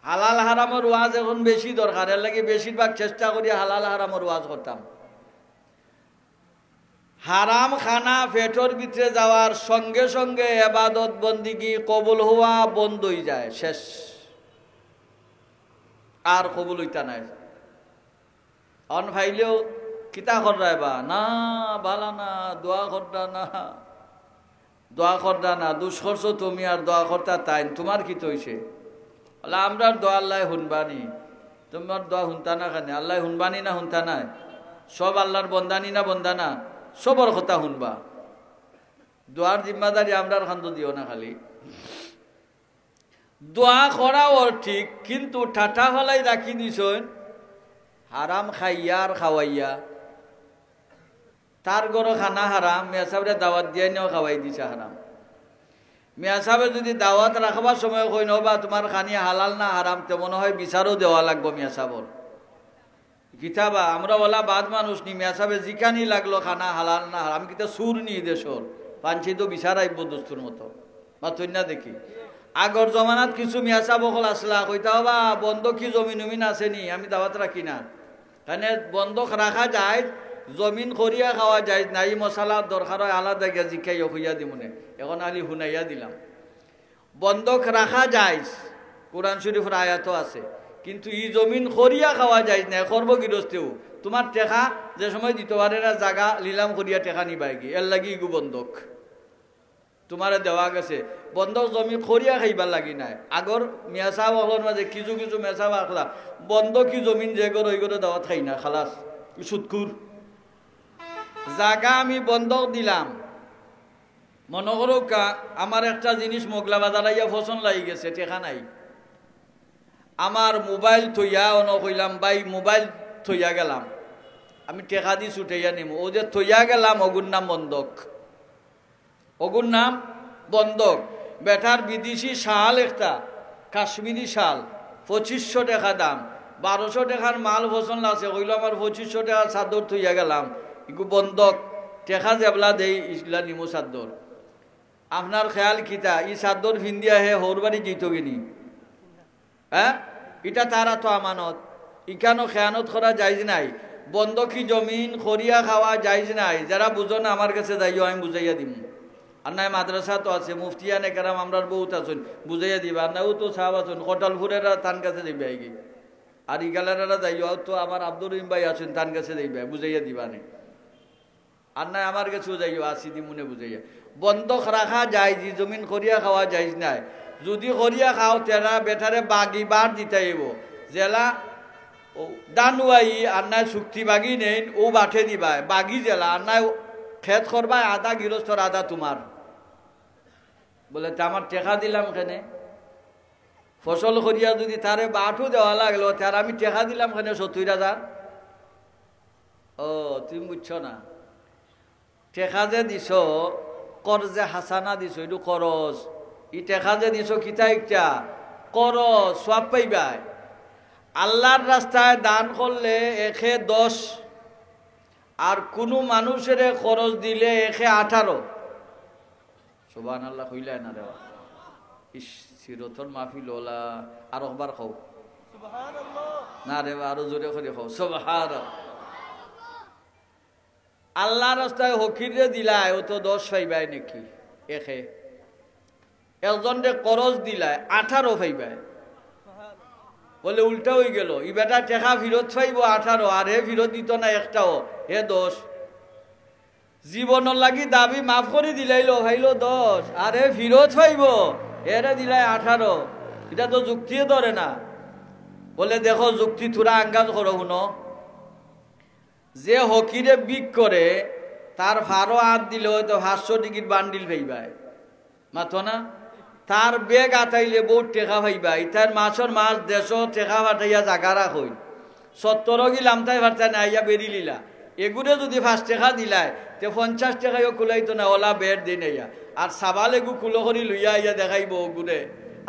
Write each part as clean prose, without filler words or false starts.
হালাল হারামের ওয়াজ এখন বেশি দরকার, এর লাগে বেশিরভাগ চেষ্টা করি হালাল হারামের ওয়াজ করতাম। হারাম খানা পেটর ভিতরে যাওয়ার সঙ্গে সঙ্গে ইবাদত বন্দিগি কবুল হওয়া বন্ধ হয়ে যায়, শেষ, আর কবুল হইতা নাই। অন ফাইলেও কিতা কররাইবা না, বালা না, দোয়া করতা না, দোয়া করতা না, দুষ করছো তুমি আর দোয়া করতা তাই, তোমার কি তৈছে? বলে আমরা দোয়া আল্লাহ শুনবানি, তোমার দোয়া শুনতা না কেন? আল্লাহ শুনবানি না শুনতা নাই? সব আল্লাহর বন্দানি না বন্দানা, সবর কথা শুনবা। দোয়ার জিম্মাদারি আমরার খান্দ দিও না। খালি দোয়া করাও ঠিক, কিন্তু ঠাটা ফলাই রাখি দিছন হারাম খাইয়া আর খাওয়াইয়া। তার গড় খানা হারাম, মিয়া সাহেবরে দাওয়াত দিয়ে নিয়েও খাওয়াই দিছে হারাম। মিয়া সাহেবে যদি দাওয়াত রাখবার সময় কই নবা তোমার খানি হালাল না হারাম, তে মনে হয় বিচারও দেওয়া লাগবো মিয়া সাহেবর। কিতাবা আমরা বলা বাদ মানুষ নি, মিয়া সাহেবে জিখানি লাগলো খানা হালাল না হারাম, কিতা সুর নি দেশর পাঞ্চি তো বিচার আইব দোস্তুর মতো বা তৈনা দেখি। আগর জমানাত কিছু মিয়া সাহেব অকল আসলা কইতা হবা বন্ধক কি জমিন উমিন আসেনি, আমি দাওয়াত রাখি না। এখানে বন্ধক রাখা যায়, জমিন করিয়া খাওয়া যায়, নাই মশলা দরকার হয় আলাদা গিয়া জিখাই হইয়া দিমনে, এখন আলি শুনাইয়া দিলাম। বন্ধক রাখা যায়, কোরআন শরীফের আয়াতও আছে, কিন্তু ই জমিন করিয়া খাওয়া যায় না। করবো গৃহস্থেও তোমার টেকা যে সময় দিতে পারে না, জাগা লিলাম করিয়া টেকা নিবাই গি, এর লাগি ইগু বন্ধক তোমারে দেওয়া গেছে। বন্ধক জমি করিয়া খাইবার লাগি নাই। আগর মিয়া সাহেব হলোর মাঝে কিছু কিছু মেয়া সাহেব আখলা বন্ধকি জমিন যে গর ওই করে দাওয়াত খাই না, খালাস সুৎকুর। জাগা আমি বন্ধক দিলাম, মনে করো আমার একটা জিনিস মোগলা বাজার আইয়া ফসল লাগি গেছে, টেকা নাই। আমার মোবাইল থইয়া অন কইলাম ভাই মোবাইল থইয়া গেলাম, আমি টেকা দি ছুটাইয়া নিম। ও যে থইয়া গেলাম অগুর নাম বন্ধক, অগুর নাম বন্ধক। বেটার বিদেশি শাল একটা কাশ্মীরি শাল 2500 টাকা দাম, 1200 টাকার মাল ফসল আছে, কইল আমার 2500 টাকার চাদর থইয়া গেলাম, ইগু বন্ধক। টেকা জেবলা দেই ইসলা নিমু চাদর। আপনার খেয়াল কিতা ই চাদর ফিন্দিয়া হে হৌর বাড়ি যেত কিনি? হ্যাঁ, এটা তারা তো আমানত, ইখানো খেয়ানত করা যাইজ নাই। বন্ধকি জমিন খরিয়া খাওয়া যাইজ নাই। যারা বুঝো না আমার কাছে যাইও, আমি বুঝাইয়া দিম। আর নাই মাদ্রাসা তো আছে, মুফতিয়ান একরাম আমরার বহুত আছেন, বুঝাইয়া দিবা। আর নাও তো সাহাব আছেন, কটালপুরেরা তান কাছে দিবে আইগি। আর ইগালারা যাইও তো আমার আব্দুর রহিম ভাই আছেন, তান কাছে দিবে, বুঝাইয়া দিবা নে। আর নাই আমার কাছেও যাইও, আসি দি মনে বুঝাইয়া। বন্ধক রাখা যায়, যে জমিন খরিয়া খাওয়া যাইজ নাই। যদি করিয়া খাও তেরা বেটারে বাগি বার দিতাইব, জেলা ও দানুয়াই আর নাই চুক্তি বাগি নেই, ও বাঠে দিবাই বাগি জেলা আর নাই খেত করবাই, আধা গৃহস্থর আধা তোমার। বলে তা আমার টেকা দিলাম কেনে? ফসল করিয়া যদি তারে বাঠও দেওয়া লাগলো, তার আমি টেকা দিলাম কেনে 70,000? ও তুমি বুঝছো না, টেকা যে দিছ করজে হাসানা দিছ, এইটু খরচ। ই টেকা যে দিছ কিতা একটা করজ, সব পাইবাই। আল্লাহর রাস্তায় দান করলে 110, আর কোনো মানুষের খরচ দিলে 118। সুবহানাল্লাহ কইলাই না রে, ইস সিরতর মাহফিল ওলা আর একবার খাও না রে, আরো জোরে করে খাও সুবহানাল্লাহ। আল্লাহর রাস্তায় হকিরে দিলাই, ও তো 10 পাইবাই নাকি? একজন রে করজ দিলাই 18 পাইবাই। বলে উল্টা হয়ে গেল, ই বেটা টেকা ফিরত পাইব 18, আর হে ফিরত দিত না একটাও, হে 10। জীবনের লাগি দাবি মাফ করে দিলাইলো, ভাইলো 10, আর হে ফিরত পাইব এরে দিলাই 18। এটা তো যুক্তিয়ে ধরে না। বলে দেখো যুক্তি থোড়া আঙ্গাজ করো শুনো। যে হকিরে বিক করে তার ফারো হাত দিলে হয়তো 500 টিকিট বান্ডিল পাইবাই, মাথো না? তার বেগ আতাইলে বহুত টেকা পাইবাই। তার মাছর মাছ 150 টেকা ফাটাইয়া জাগা রাখই, 70 গিলাম তাই ফারতা না আইয়া বেরি লিলা। এগুলো যদি 5 টাকা দিলাই, তে 50 টাকাও খুলাইতো না, ওলা বের দিন আইয়া। আর সাবাল এগু কুলো করি লইয়া আইয়া দেখাইব ওগুলো।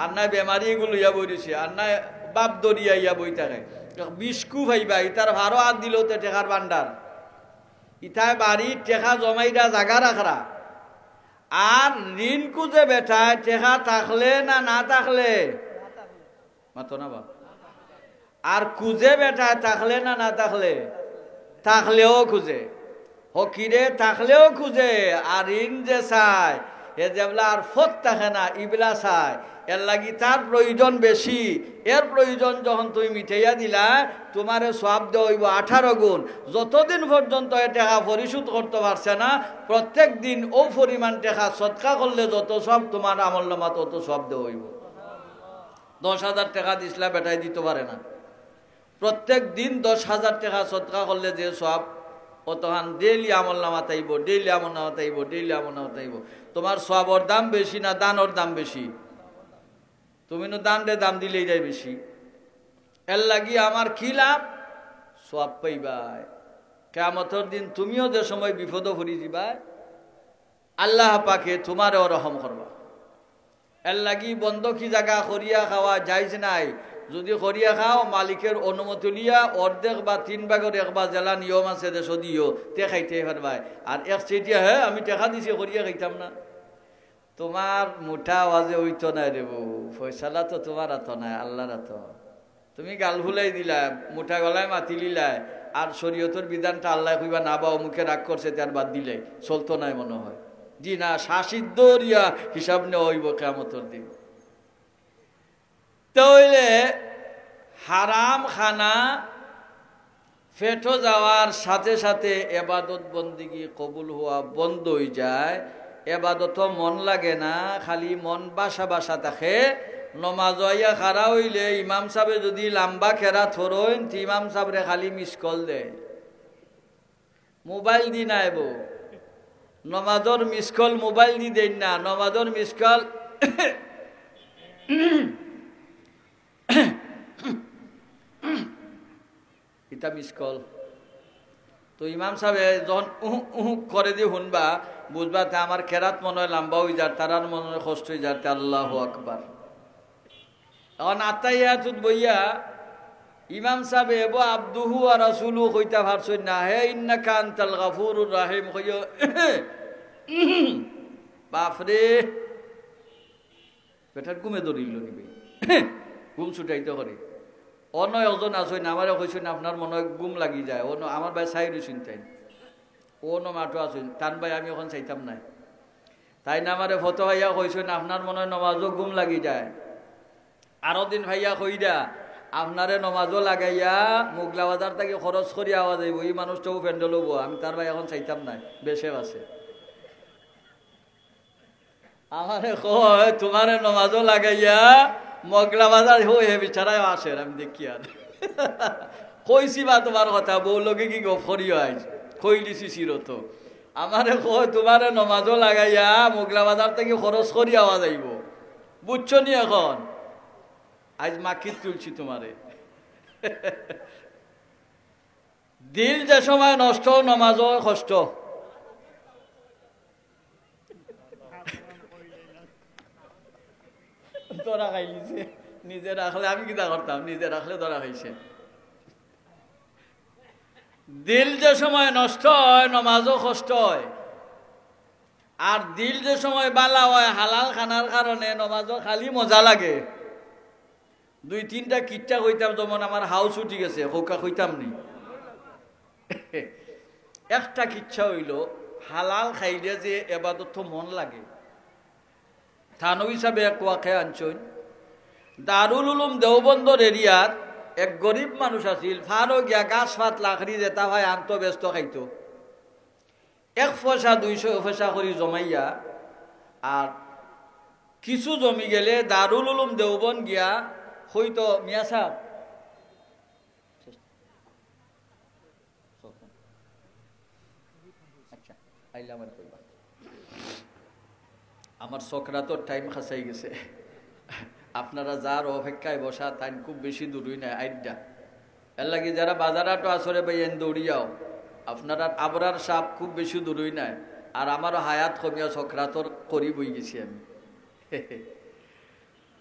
আর নাই বেমারি এগুলো লইয়া বই দিছে, আর নাই বাপ দরিয়া ইয়া বই থাকে। বিস্কু ভাইবা, ইতার ভারো হাত দিল তো টেকার ভান্ডার। ইতায় বাড়ির টেকা জমাইরা জাগা রাখরা। আর ঋণ কুজে বেটায় টেকা থাকলে না না থাকলে, মাতো না বা আর খুঁজে বেটা থাকলে না না থাকলে থাকলেও খুঁজে হকিরে থাকলেও খুঁজে আর ইন যে চায় এ যেবলা আর ফত থাকে না ইবলা চায় এর লাগি তার প্রয়োজন বেশি এর প্রয়োজন যখন তুমি মিঠাইয়া দিলা তোমারে সওয়াব দেওয়া হইব 18 গুণ যতদিন পর্যন্ত এ টাকা পরিশোধ করতে পারছে না প্রত্যেক দিন ও পরিমাণ টাকা সদকা করলে যত সব তোমার আমলনামা তত সব দেওয়া হইব 10,000 টাকা দিসলা বেটাই দিতে পারে না প্রত্যেক দিন 10,000 টাকা সদকা করলে যে সব অতহান ডেইলি আমলনামা তাইব ডেইলি আমলনামা তাইব ডেইলি আমলনামা তাইব তোমার সওয়াবের দাম বেশি না দানের দাম বেশি তুমি না দাম দিলেই যায় বেশি এর লাগি আমার কি লাভ সওয়াব পাইবাই কিয়ামতের দিন তুমিও যে সময় বিপদ পড়ি দিবা আল্লাহ পাকে তোমারও রহম করবা এর লাগি বন্ধ কি জায়গা করিয়া খাওয়া যাইজ নাই যদি করিয়া খাও মালিকের অনুমতি লিয়া অর্ধেক বা 3 ভাগের 1 ভাগ জেলা নিয়ম আছে দেশ দিও তে খাইতে পারবাই আর এক চিটিয়া হে আমি টাকা দিছি করিয়া খাইতাম না তোমার মুঠা আওয়াজে হইতো না রে বউ ফয়সালা তো তোমার হাত নাই আল্লাহর হাত তুমি গাল ভুলাই দিলা মুঠা গলায় মাতি লিলাই আর শরীয়তের বিধানটা আল্লাহ কইবা না বা মুখে রাগ করছে তার বাদ দিলে চলতো নাই মনে হয় জি না শাসিদ্ধ রিয়া হিসাব নেওয়া হইব কিয়ামতের দিন তাহলে হারাম খানা ফেটো যাওয়ার সাথে সাথে এবাদত বন্দিগি কবুল হওয়া বন্ধ হয়ে যায় এবাদত মন লাগে না খালি মন বাসা বাসা থাকে নমাজ হইয়া খাড়া হইলে ইমাম সাহেব যদি লম্বা খেরা থরইন ইমাম সাহেবরে খালি মিস কল দেয় মোবাইল দি নাইব নমাজর মিস কল মোবাইল দি দেন না নমাজর মিস কল ইটা মিস কল তো ইমাম সাহেব যখন করে দিয়ে শুনবা বুঝবা তা আমার কেরাত মনে হয় লম্বা হয়ে যার তারার মনে হয় কষ্ট হয়ে যার আল্লাহু আকবার এখন আত্মাইয়াতুত বইয়া ইমাম সাহেব এব আব্দুহু আর রাসূলু কইতা পারছই না হে ইন্নাকা আনতাল গাফুরুর রাহিম কইও বাপরে বেটার ঘুমে ধরিল নিবে ঘুম ছুটাইতে করে অনয় ওজন আসই না আমারও কইছেন আপনার মনে হয় ঘুম লাগি যায় অন্য আমার ভাই চাই রইছেন তাই অন্য মাঠও আসুন টান ভাই আমি এখন চাইতাম নাই তাই না আমারে ফটো ভাইয়া কইছেন আপনার মনে হয় নমাজও ঘুম লাগি যায় আরো দিন ভাইয়া কইরা আপনারে নমাজও লাগাইয়া মুগলা বাজার থেকে খরচ করি আওয়া যাইব এই মানুষটাও প্যান্ডেল হবো আমি তার ভাই এখন চাইতাম নাই বেশে আছে আমারে কয় তোমারে নমাজও লাগাইয়া মগলা বাজার হয়ে বিচারায় আসে আমি দেখি আর কইছি বা তোমার কথা বউ লগে কি গপ করিও আইজ কই দিছি চিরত আমারে কয় তোমারে নমাজও লাগাইয়া মগলা বাজার থেকে খরচ করি আওয়া যাইব বুঝছো নি এখন আজ মাকিত তুলছি তোমারে দিল যে সময় নষ্ট নমাজও কষ্ট ধরা খাইছে নিজে রাখলে আমি কিতা করতাম নিজে রাখলে ধরা খাইছে দিল যে সময় নষ্ট হয় নমাজও কষ্ট হয় আর দিল যে সময় বালা হয় হালাল খানার কারণে নমাজও খালি মজা লাগে 2-3টা কিচ্ছা কইতাম যেমন আমার হাউস উঠি গেছে হৌকা কইতাম নি একটা কিচ্ছা হইল হালাল খাইলে যে এবাদত মন লাগে থানো হিসাবে এক ওয়াকে আনছই দারুল উলুম দেওবন্দর এরিয়াত এক গরিব মানুষ আছিল ফারো গিয়া গাছ ফাত লাখড়ি যেতা হয় আন্ত ব্যস্ত খাইতো 1 পয়সা 200 পয়সা করে জমাইয়া আর কিছু জমি গেলে দারুল উলুম দেওবন গিয়া হইতো মিয়া সাহেব আচ্ছা আইলাম আর কইবা আমার সকরাতর টাইম খাসাই গেছে আপনারা যার অপেক্ষায় বসা তাই খুব বেশি দূরই নাই আইডা এর লাগে যারা বাজারাটো আসরে বাইন দৌড়িয়াও আপনারা আবরার সাপ খুব বেশি দূরই নাই আর আমারও হায়াত কমিয়া সকরাতর করি বই গেছি আমি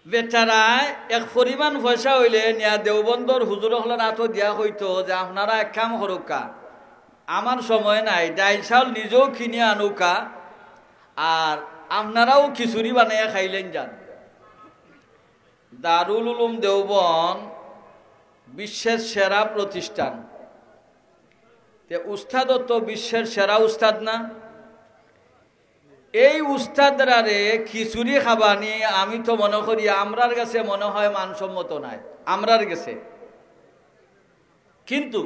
বেচারায় এক পরিমাণ পয়সা হইলে নিয়া দেওবন্দর হুজুর হলের হাতও দিয়া হইতো যে আপনারা এক কাম করুকা আমার সময় নাই ডাইল চাউল নিজেও কিনে আনুকা আর আপনারাও খিচুড়ি বানাইয়া খাইলেন যান দারুল উলুম দেওবন্দ বিশ্বের সেরা প্রতিষ্ঠান। তে উস্তাদও তো বিশ্বের সেরা উস্তাদ না? এই উস্তাদরারে খিচুড়ি খাবানি আমি তো মনে করি আমরার কাছে মনে হয় মানসম্মত নাই আমরার কাছে, কিন্তু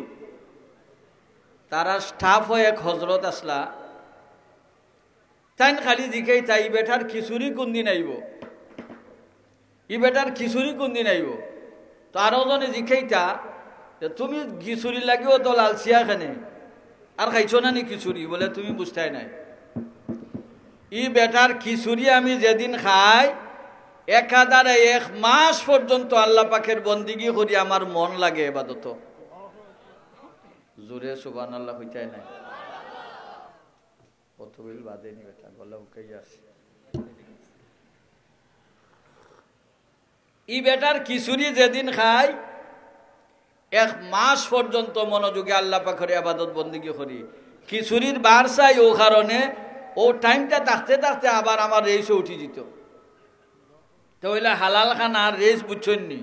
তারা স্টাফ হয়ে এক হজরত আসলা, তাই খালি দিকেই তাই বেটার খিচুড়ি কোন দিন আইব, ই বেটার খিচুড়ি কোন দিন আইব। তো আরো জনে জিখাইতা তুমি খিচুড়ি লাগিও তো লালচিয়া খানে আর খাইছো না নি খিচুড়ি, বলে তুমি বুঝতাই নাই। ই বেটার খিচুড়ি আমি যেদিন খাই একাধারে 1 মাস পর্যন্ত আল্লাহ পাকের বন্দিগি করি আমার মন লাগে এবাদত। জোরে সুবহানাল্লাহ হইতাই নাই। কত বিল বাদেনি বেটা গলা উকাই আছে। ই বেটার খিচুড়ি যেদিন খাই 1 মাস পর্যন্ত মনোযোগে আল্লাহ পাকের ইবাদত বন্দিগি করি। খিচুড়ির বার চাই ও কারণে ও টাইমটা থাকতে থাকতে আবার আমার রেসে উঠি যেত। তো হইলে হালাল খানা রেস বুঝছেন নি,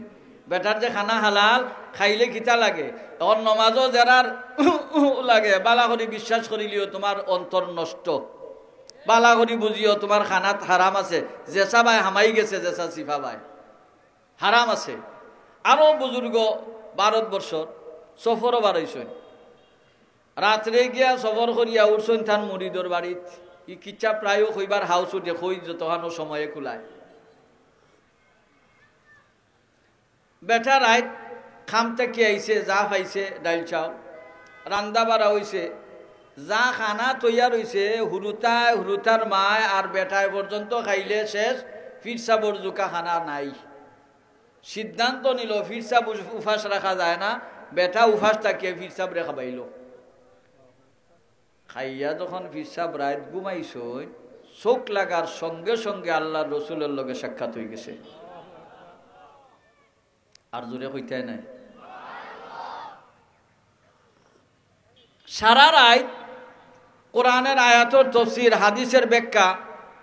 বেটার যে খানা হালাল খাইলে কিতা লাগে, তখন নমাজও যারার লাগে বালা করি বিশ্বাস করিলিও তোমার অন্তর নষ্ট, বালা করি বুঝিও তোমার খানাত হারাম আছে, জেসা ভাই হামাই গেছে জেসা সিফা ভাই হারাম আছে। আরো বুজুর্গ ভারতবর্ষর সফরও বাড়াইছেন, রাত্রে গিয়া সফর করিয়া উঠছেন থান মুরিদর বাড়িত, ই কিচ্ছা প্রায় কইবার হাউস উঠে কই যতখানো সময়ে খোলায়। বেটা রাইত খামতে কি আইছে, যা পাইছে ডাইল চাও রান্দা বাড়া হইছে, যা খানা তৈয়ার হইছে হুরুতার মায় আর বেটায় পর্যন্ত খাইলে শেষ, ফিরসাবর জুকা খানা নাই। সিদ্ধান্ত নিল ফিরসাব উফাস রাখা যায় না, বেটা উফাস থাকিয়ে ফিরসাব রেখা বাইল। খাইয়া যখন ফিরসাব রাত ঘুমাইছ, চোখ লাগার সঙ্গে সঙ্গে আল্লাহ রসুলের লগে সাক্ষাৎ হয়ে গেছে। আর জোরে কইতে নাই। সারা রাত কোরআনের আয়াতর তফসির হাদিসের ব্যাখ্যা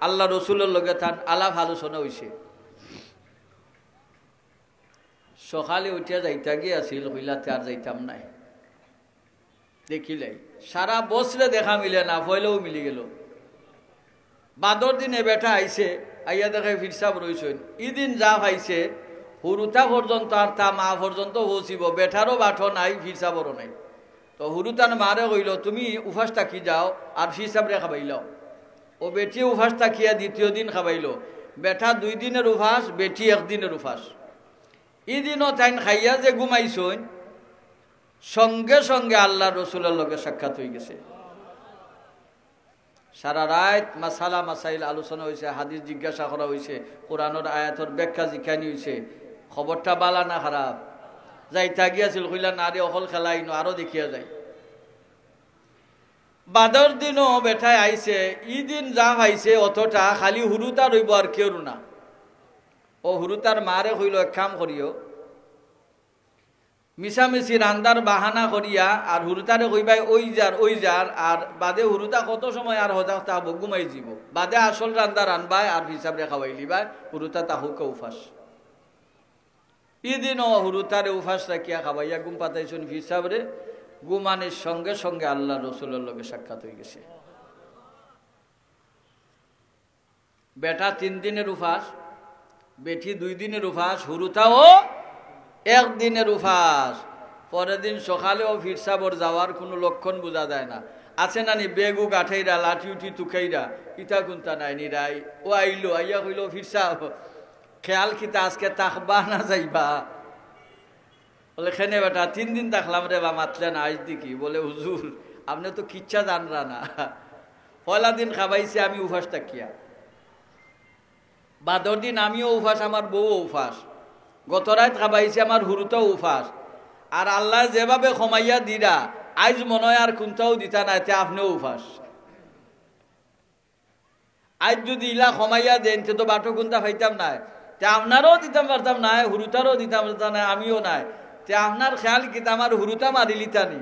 আল্লাহ রসুলের লগে তার আলাপ আলোচনা হইছে। সকালে উঠিয়া যাইতা গিয়াছিল, হইলাতে আর যাইতাম নাই, দেখিলাই সারা বছরে দেখা মিলে না, ফয়লেও মিলি গেল। বাদর দিনে বেটা আইছে, আইয়া দেখে ফিরসাব রইছেন, ইদিন যা পাইছে হুরুতা পর্যন্ত আর তা মা পর্যন্ত পৌঁছিব, বেটারও বাঠো নাই ফিরসাবরও নাই। তো হুরুতান মারে কইল তুমি উফাস থাকি যাও আর ফিরসাবরে খাবাইলাও। ও বেটি উফাস থাকিয়া দ্বিতীয় দিন খাবাইল, বেটা 2 দিনের উফাস, বেটি 1 দিনের উফাস। ইদিনও তাইন খাইয়া যে ঘুমাইছইন, সঙ্গে সঙ্গে আল্লাহ রসুলের লগে সাক্ষাৎ হয়ে গেছে। সারা রাত মাসালা মাসাইল আলোচনা হয়েছে, হাদিস জিজ্ঞাসা করা হয়েছে, কোরআনের আয়াতর ব্যাখ্যা জিজ্ঞানি হয়েছে। খবরটা বালা না খারাপ? যাইতা গিয়াছিল, কইলা না রে অকল খেলাইনো আরো দেখিয়া যাই। বাদর দিনও বেঠায় আইছে, ইদিন যা পাইছে অতটা খালি হুরুতা রইব আর কেউ না। ও হুরুতার মারে কইল এক কাম করিও, মিশামিশি রান্দার বাহানা করিয়া আর হুরুতারে কইবাই ওই যার আর বাদে হুরুতা কত সময় আর হজা তাহব ঘুমাই যাব, বাদে আসল রান্দা রানবাই আর হিসাবরে খাওয়াই লিবাই, হুরুতা তাহুকে উফাস। ইদিনও হুরুতারে উফাস রাখিয়া খাওয়াইয়া ঘুম পাতাইছেন হিসাবরে, ঘুমানির সঙ্গে সঙ্গে আল্লাহ রসুলের লগে সাক্ষাৎ হয়ে গেছে। বেটা 3 দিনের উফাস, বেটি 2 দিনের উফাস, হুরুতাও 1 দিনের উফাস। পরের দিন সকালেও ফিরসাবর যাওয়ার কোনো লক্ষণ বোঝা যায় না। আছে নানি বেগু গাঠাইরা লাঠি উঠি তুকাইরা ইটা কুন্তা নাই নিরাই। ও আইলো, আইয়া কইল ফিরসাব খেয়াল খিতা আজকে তাকবা না যাইবা? বলে খেনে বেটা 3 দিন থাকলাম রে বা, মাতলে না আজ দেখি। বলে হুজুর আপনি তো কিচ্ছা জানরা না, পয়লা দিন খাবাইছে আমি উফাস তাকিয়া, বাদর দিন আমিও উফাস, আমার বউও উফাস, গত রাত খাবাইছে আমার হুরুতাও উফাস। আর আল্লাহ যেভাবে ক্ষমাইয়া দিরা আজ মনে হয় আর কোনটাও দিতা না, তে আপনিও উফাস। আজ যদি ইলা ক্ষমাইয়া দেন তে তো বাটো কোনটা পাইতাম না, তে আপনারও দিতাম পারতাম না, হুরুতারও দিতাম পারতাম না, আমিও নাই। তে আপনার খেয়াল কিন্তু আমার হুরুতা মারি লিতানি।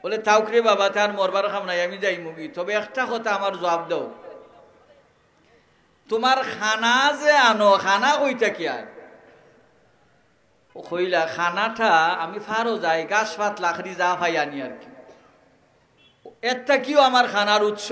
বলে তাউকরে বাবা তার মরবার খাম নাই, আমি যাই মুগি। তবে একটা কথা আমার জবাব দাও, তোমার খানা যে আনো, খানা কইটা কি আর? ও কইলা খানাটা আমি ফারও যাই গাছ পাত লাখড়ি যা পাই আনি আর কি, একটা কিও আমার খানার উৎস